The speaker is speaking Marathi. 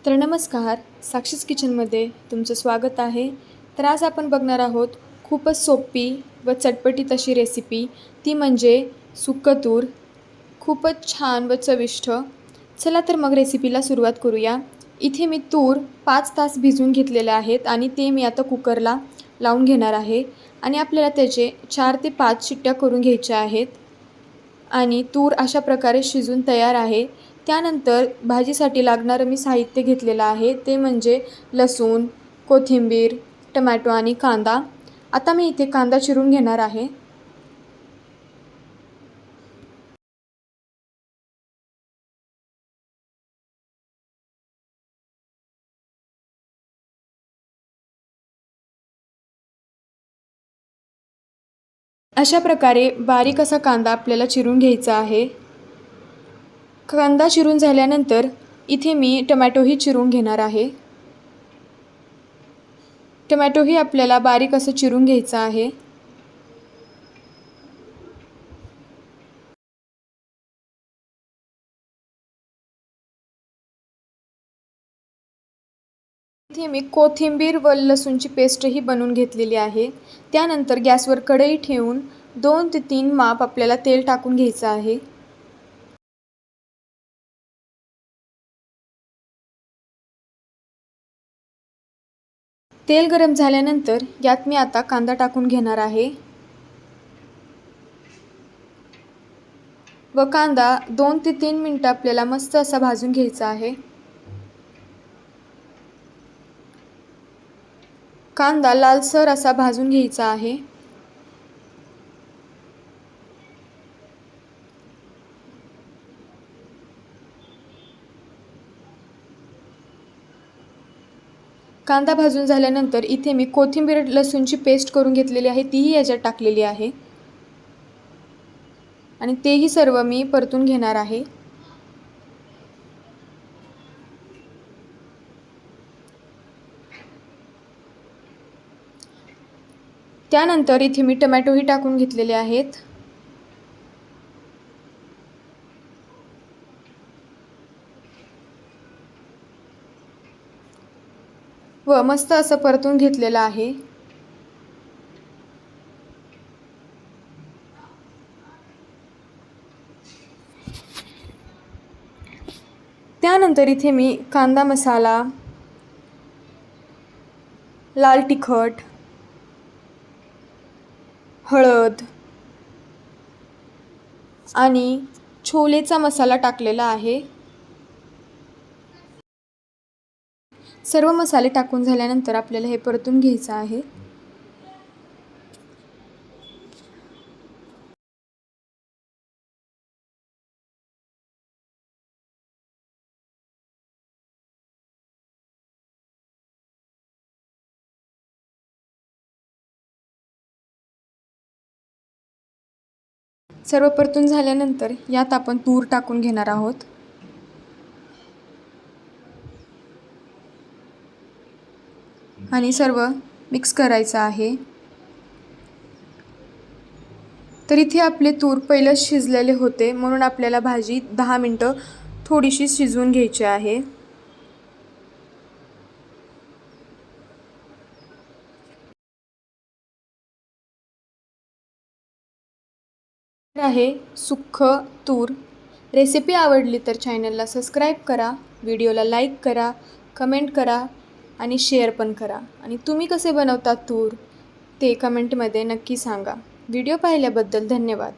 तर नमस्कार, साक्षीज किचनमध्ये तुमचं स्वागत आहे. तर आज आपण बघणार आहोत खूपच सोपी व चटपटीत अशी रेसिपी, ती म्हणजे सुकं तूर. खूपच छान व चविष्ट. चला तर मग रेसिपीला सुरुवात करूया. इथे मी तूर 5 तास भिजवून घेतलेले आहेत आणि ते मी आता कुकरला लावून घेणार आहे आणि आपल्याला त्याचे 4 ते 5 शिट्ट्या करून घ्यायच्या आहेत. आणि तूर अशा प्रकारे शिजून तयार आहे. त्यानंतर भाजीसाठी लागणारं मी साहित्य घेतलेलं आहे, ते म्हणजे लसूण, कोथिंबीर, टमॅटो आणि कांदा. आता मी इथे कांदा चिरून घेणार आहे. अशा प्रकारे बारीक असा कांदा आपल्याला चिरून घ्यायचा आहे. कांदा चिरून झाल्यानंतर इथे मी टमॅटोही चिरून घेणार आहे. टमॅटोही आपल्याला बारीक असं चिरून घ्यायचं आहे. इथे मी कोथिंबीर व लसूणची पेस्टही बनवून घेतलेली आहे. त्यानंतर गॅसवर कढई ठेवून 2 ते 3 माप आपल्याला तेल टाकून घ्यायचं आहे. तेल गरम झाल्यानंतर यात मी आता कांदा टाकून घेणार आहे व कांदा 2 ते 3 मिनिटं आपल्याला मस्त असा भाजून घ्यायचा आहे. कांदा लालसर असा भाजून घ्यायचा आहे. कांदा भाजून झाल्यानंतर इथे मी कोथिंबीर लसूणची पेस्ट करून घेतलेली आहे, तीही याच्यात टाकलेली आहे आणि तेही सर्व मी परतून घेणार आहे. त्यानंतर इथे मी टमॅटोही टाकून घेतलेले आहेत. व मस्त असं परतून घेतलेलं आहे. त्यानंतर इथे मी कांदा मसाला, लाल तिखट, हळद आणि छोलेचा मसाला टाकलेला आहे. सर्व मसाले टाकून झाल्यानंतर आपल्याला हे परतून घ्यायचं आहे. सर्व परतून झाल्यानंतर यात आपण तूर टाकून घेणार आहोत. आणि सर्व मिक्स करायचं आहे. तर इथे आपले तूर पहिलेच शिजलेले होते, म्हणून आपल्याला भाजी 10 मिनिटं थोडीशी शिजवून घ्यायची आहे. आहे सुक्खं तूर. रेसिपी आवडली तर चॅनलला सबस्क्राईब करा, व्हिडिओला लाईक करा, कमेंट करा आणि शेअर पण करा. आणि तुम्ही कसे बनवता तूर ते कमेंटमध्ये नक्की सांगा. व्हिडिओ पाहिल्याबद्दल धन्यवाद.